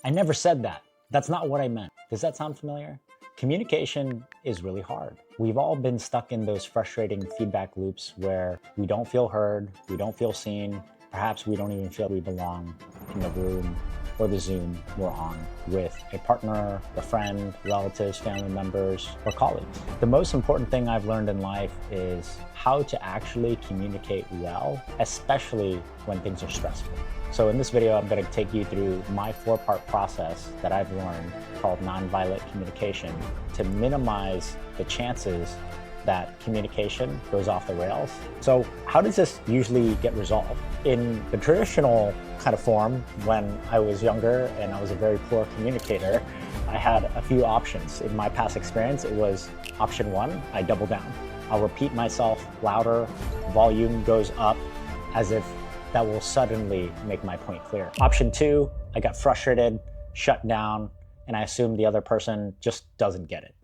I never said that. That's not what I meant. Does that sound familiar? Communication is really hard. We've all been stuck in those frustrating feedback loops where we don't feel heard, we don't feel seen, perhaps we don't even feel we belong in the room or the Zoom we're on with a partner, a friend, relatives, family members, or colleagues. The most important thing I've learned in life is how to actually communicate well, especially when things are stressful. So in this video, I'm going to take you through my 4-part process that I've learned called nonviolent communication to minimize the chances that communication goes off the rails. So how does this usually get resolved? In the traditional kind of form, when I was younger and I was a very poor communicator, I had a few options. In my past experience, it was option 1, I double down. I'll repeat myself louder, volume goes up as if that will suddenly make my point clear. Option 2, I got frustrated, shut down, and I assumed the other person just doesn't get it.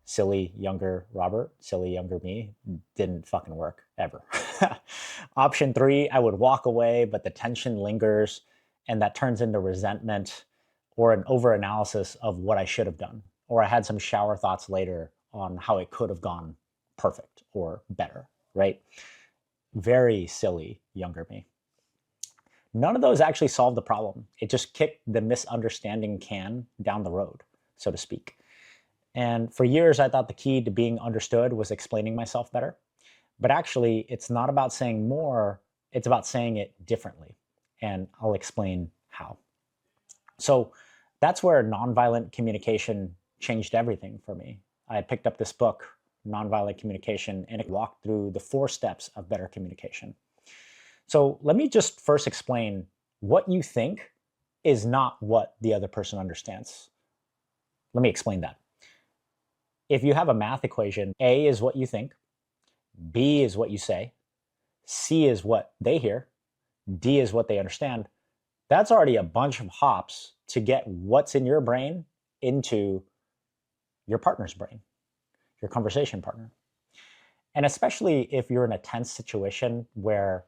Silly younger Robert, silly younger me, didn't fucking work ever. Option 3, I would walk away, but the tension lingers, and that turns into resentment or an overanalysis of what I should have done. Or I had some shower thoughts later on how it could have gone perfect or better, right? Very silly younger me. None of those actually solved the problem. It just kicked the misunderstanding can down the road, so to speak. And for years, I thought the key to being understood was explaining myself better. But actually, it's not about saying more, it's about saying it differently. And I'll explain how. So that's where nonviolent communication changed everything for me. I had picked up this book, Nonviolent Communication, and it walked through the 4 steps of better communication. So let me just first explain what you think is not what the other person understands. Let me explain that. If you have a math equation, A is what you think, B is what you say, C is what they hear, D is what they understand, that's already a bunch of hops to get what's in your brain into your partner's brain, your conversation partner. And especially if you're in a tense situation where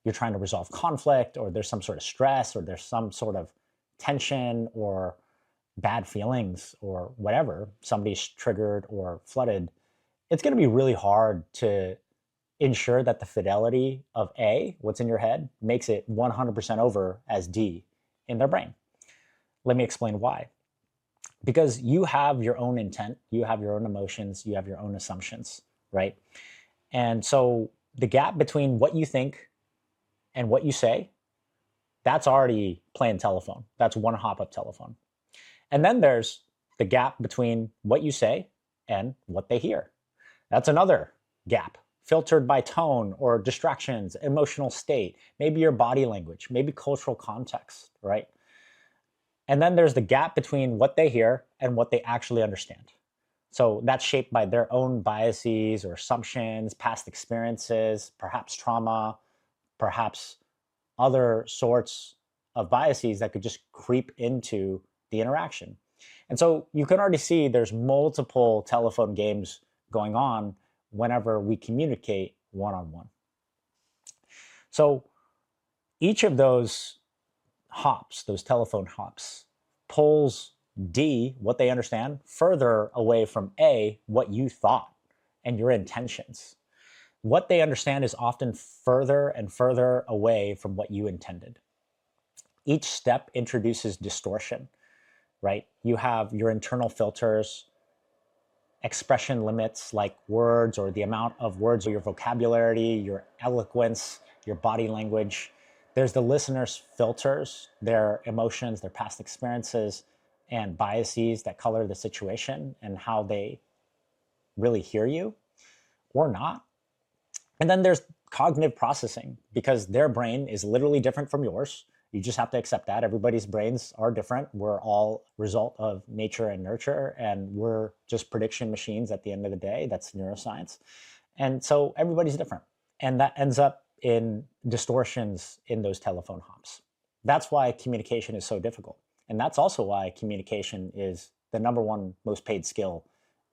you're trying to resolve conflict, or there's some sort of stress, or there's some sort of tension or bad feelings or whatever, somebody's triggered or flooded, it's going to be really hard to ensure that the fidelity of A, what's in your head, makes it 100% over as D in their brain. Let me explain why. Because you have your own intent, you have your own emotions, you have your own assumptions, right? And so the gap between what you think and what you say, that's already playing telephone. That's one hop of telephone. And then there's the gap between what you say and what they hear. That's another gap, filtered by tone or distractions, emotional state, maybe your body language, maybe cultural context, right? And then there's the gap between what they hear and what they actually understand. So that's shaped by their own biases or assumptions, past experiences, perhaps trauma, perhaps other sorts of biases that could just creep into the interaction. And so you can already see there's multiple telephone games going on whenever we communicate one-on-one. So each of those hops, those telephone hops, pulls D, what they understand, further away from A, what you thought and your intentions. What they understand is often further and further away from what you intended. Each step introduces distortion, right? You have your internal filters, expression limits like words or the amount of words, or your vocabulary, your eloquence, your body language. There's the listener's filters, their emotions, their past experiences, and biases that color the situation and how they really hear you or not. And then there's cognitive processing, because their brain is literally different from yours. You just have to accept that. Everybody's brains are different. We're all a result of nature and nurture, and we're just prediction machines at the end of the day. That's neuroscience. And so everybody's different. And that ends up in distortions in those telephone hops. That's why communication is so difficult. And that's also why communication is the #1 most paid skill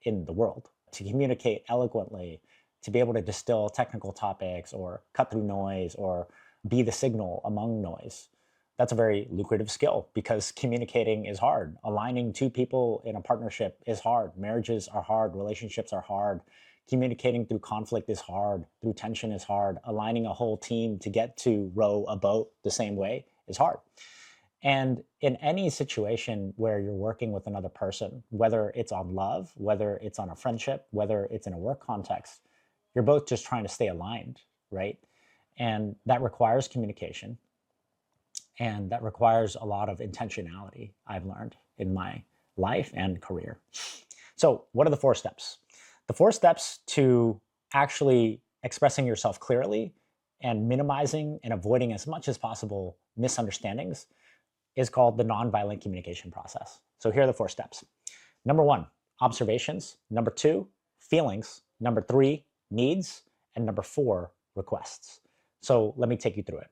in the world. To communicate eloquently, to be able to distill technical topics or cut through noise or be the signal among noise. That's a very lucrative skill because communicating is hard. Aligning two people in a partnership is hard. Marriages are hard. Relationships are hard. Communicating through conflict is hard. Through tension is hard. Aligning a whole team to get to row a boat the same way is hard. And in any situation where you're working with another person, whether it's on love, whether it's on a friendship, whether it's in a work context, you're both just trying to stay aligned, right? And that requires communication. And that requires a lot of intentionality, I've learned in my life and career. So what are the 4 steps? The 4 steps to actually expressing yourself clearly and minimizing and avoiding as much as possible misunderstandings is called the nonviolent communication process. So here are the 4 steps. Number 1, observations. Number 2, feelings. Number 3, needs. And number 4, requests. So let me take you through it.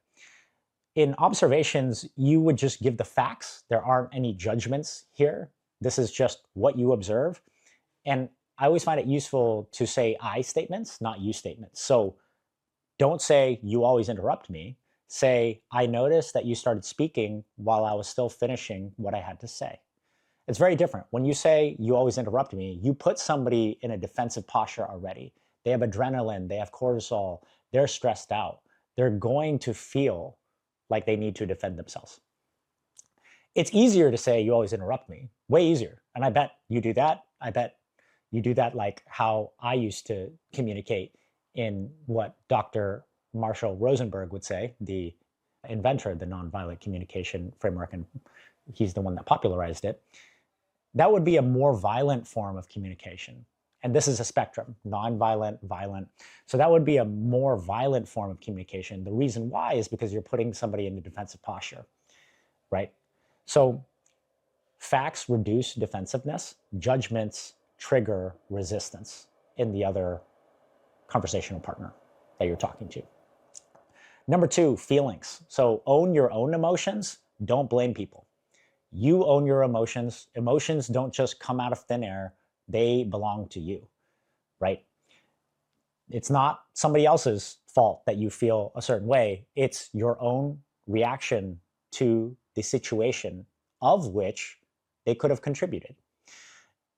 In observations, you would just give the facts. There aren't any judgments here. This is just what you observe. And I always find it useful to say I statements, not you statements. So don't say you always interrupt me. Say, I noticed that you started speaking while I was still finishing what I had to say. It's very different. When you say you always interrupt me, you put somebody in a defensive posture already. They have adrenaline, they have cortisol, they're stressed out. They're going to feel like they need to defend themselves. It's easier to say you always interrupt me, way easier. And I bet you do that. I bet you do that like how I used to communicate in what Dr. Marshall Rosenberg would say, the inventor of the nonviolent communication framework, and he's the one that popularized it. That would be a more violent form of communication. And this is a spectrum, nonviolent, violent. So that would be a more violent form of communication. The reason why is because you're putting somebody in a defensive posture, right? So facts reduce defensiveness, judgments trigger resistance in the other conversational partner that you're talking to. Number 2, feelings. So own your own emotions. Don't blame people. You own your emotions. Emotions don't just come out of thin air. They belong to you, right? It's not somebody else's fault that you feel a certain way. It's your own reaction to the situation of which they could have contributed.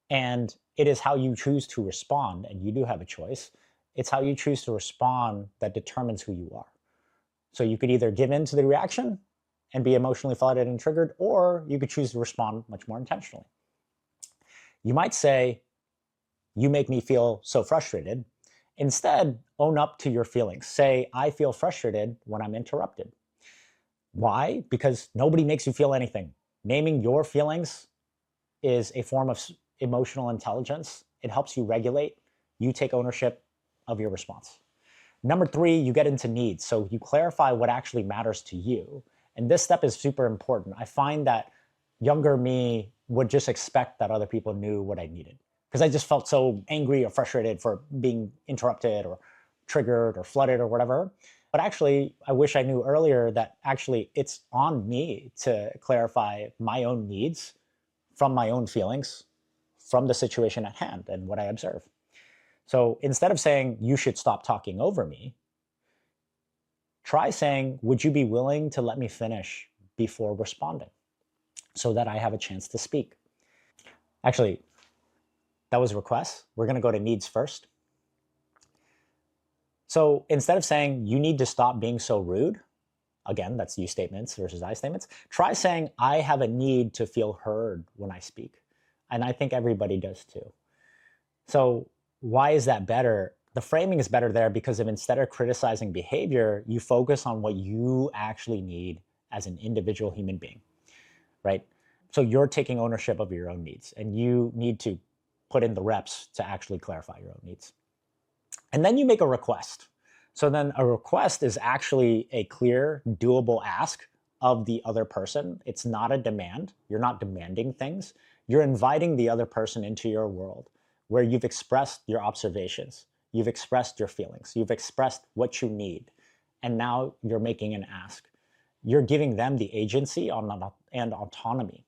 And it is how you choose to respond, and you do have a choice. It's how you choose to respond that determines who you are. So you could either give in to the reaction and be emotionally flooded and triggered, or you could choose to respond much more intentionally. You might say, you make me feel so frustrated. Instead, own up to your feelings. Say, I feel frustrated when I'm interrupted. Why? Because nobody makes you feel anything. Naming your feelings is a form of emotional intelligence. It helps you regulate. You take ownership of your response. Number 3, you get into needs. So you clarify what actually matters to you. And this step is super important. I find that younger me would just expect that other people knew what I needed, because I just felt so angry or frustrated for being interrupted or triggered or flooded or whatever. But actually, I wish I knew earlier that actually it's on me to clarify my own needs from my own feelings, from the situation at hand and what I observe. So instead of saying, you should stop talking over me, try saying, would you be willing to let me finish before responding so that I have a chance to speak? Actually, that was requests. We're going to go to needs first. So instead of saying, you need to stop being so rude, again, that's you statements versus I statements, try saying, I have a need to feel heard when I speak. And I think everybody does too. So why is that better? The framing is better there because if instead of criticizing behavior, you focus on what you actually need as an individual human being, right? So you're taking ownership of your own needs, and you need to put in the reps to actually clarify your own needs. And then you make a request. So then a request is actually a clear, doable ask of the other person. It's not a demand. You're not demanding things. You're inviting the other person into your world where you've expressed your observations, you've expressed your feelings, you've expressed what you need, and now you're making an ask. You're giving them the agency and autonomy.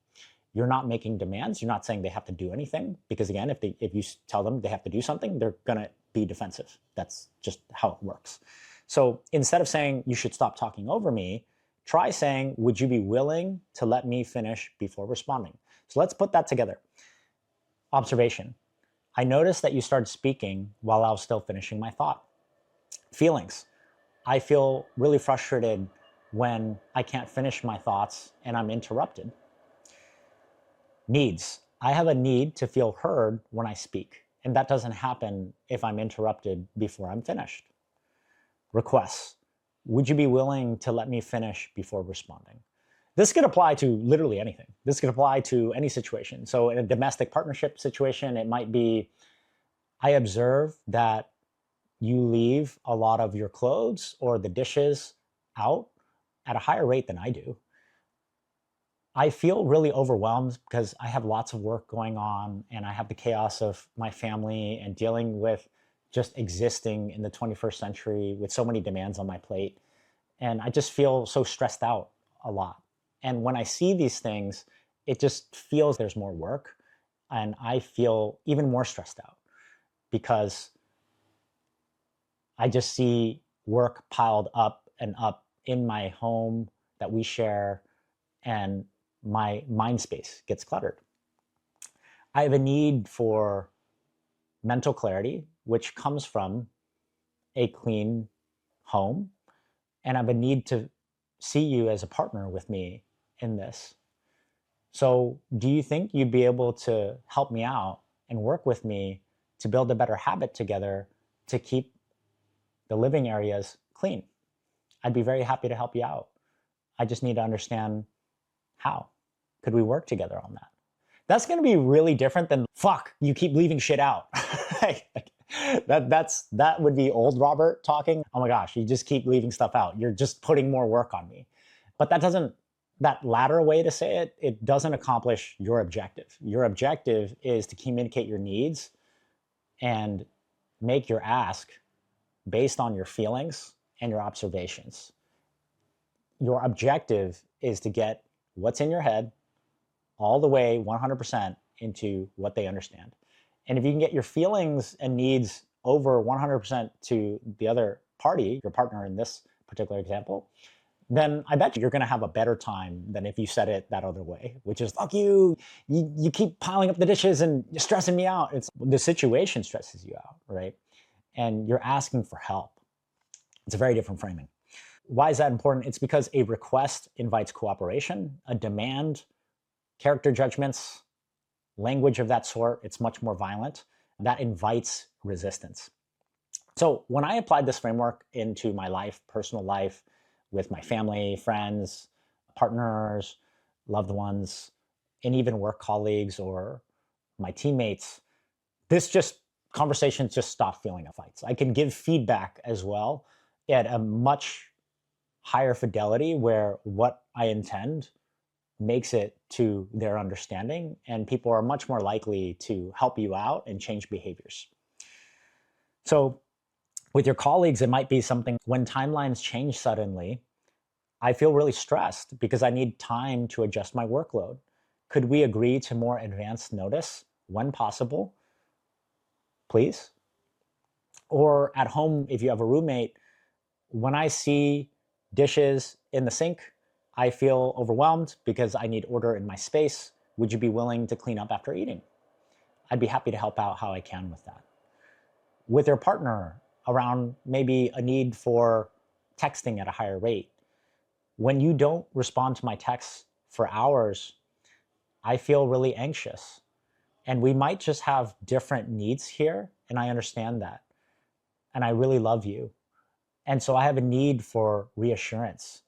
You're not making demands. You're not saying they have to do anything, because again, if you tell them they have to do something, they're gonna be defensive. That's just how it works. So instead of saying you should stop talking over me, Try saying, would you be willing to let me finish before responding? So let's put that together. Observation. I noticed that you started speaking while I was still finishing my thought. Feelings. I feel really frustrated when I can't finish my thoughts and I'm interrupted. Needs. I have a need to feel heard when I speak, and that doesn't happen if I'm interrupted before I'm finished. Requests. Would you be willing to let me finish before responding? This could apply to literally anything. This could apply to any situation. So in a domestic partnership situation, it might be, I observe that you leave a lot of your clothes or the dishes out at a higher rate than I do. I feel really overwhelmed because I have lots of work going on and I have the chaos of my family and dealing with just existing in the 21st century with so many demands on my plate. And I just feel so stressed out a lot. And when I see these things, it just feels there's more work. And I feel even more stressed out because I just see work piled up and up in my home that we share, and my mind space gets cluttered. I have a need for mental clarity, which comes from a clean home, and I have a need to see you as a partner with me in this. So, do you think you'd be able to help me out and work with me to build a better habit together to keep the living areas clean? I'd be very happy to help you out. I just need to understand how. Could we work together on that? That's going to be really different than, fuck, you keep leaving shit out. That would be old Robert talking. Oh my gosh, you just keep leaving stuff out. You're just putting more work on me. But that latter way to say it, it doesn't accomplish your objective. Your objective is to communicate your needs and make your ask based on your feelings and your observations. Your objective is to get what's in your head all the way 100% into what they understand. And if you can get your feelings and needs over 100% to the other party, your partner in this particular example, then I bet you're going to have a better time than if you said it that other way, which is, fuck you, you keep piling up the dishes and you're stressing me out. It's the situation stresses you out, right? And you're asking for help. It's a very different framing. Why is that important? It's because a request invites cooperation, a demand, character judgments, language of that sort, it's much more violent. That invites resistance. So when I applied this framework into my life, personal life, with my family, friends, partners, loved ones, and even work colleagues or my teammates, conversations just stop feeling like fights. I can give feedback as well at a much higher fidelity where what I intend makes it to their understanding, and people are much more likely to help you out and change behaviors. So with your colleagues, it might be something when timelines change suddenly, I feel really stressed because I need time to adjust my workload. Could we agree to more advanced notice when possible, please? Or at home, if you have a roommate, when I see dishes in the sink, I feel overwhelmed because I need order in my space. Would you be willing to clean up after eating? I'd be happy to help out how I can with that. With your partner, around maybe a need for texting at a higher rate. When you don't respond to my texts for hours, I feel really anxious. And we might just have different needs here, and I understand that. And I really love you. And so I have a need for reassurance.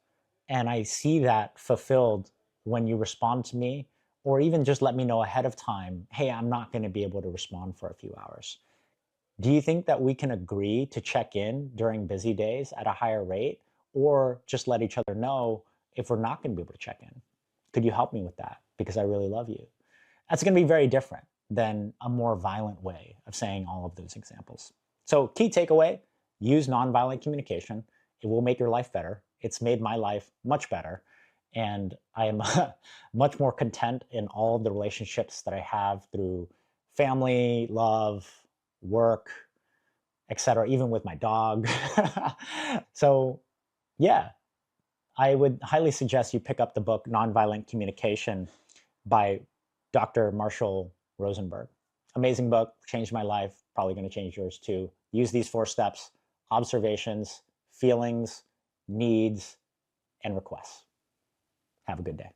And I see that fulfilled when you respond to me, or even just let me know ahead of time, hey, I'm not going to be able to respond for a few hours. Do you think that we can agree to check in during busy days at a higher rate, or just let each other know if we're not going to be able to check in? Could you help me with that? Because I really love you. That's going to be very different than a more violent way of saying all of those examples. So key takeaway, use nonviolent communication. It will make your life better. It's made my life much better. And I am much more content in all of the relationships that I have through family, love, work, etc., even with my dog. So yeah, I would highly suggest you pick up the book Nonviolent Communication by Dr. Marshall Rosenberg. Amazing book, changed my life, probably going to change yours too. Use these 4 steps: observations, feelings, needs, and requests. Have a good day.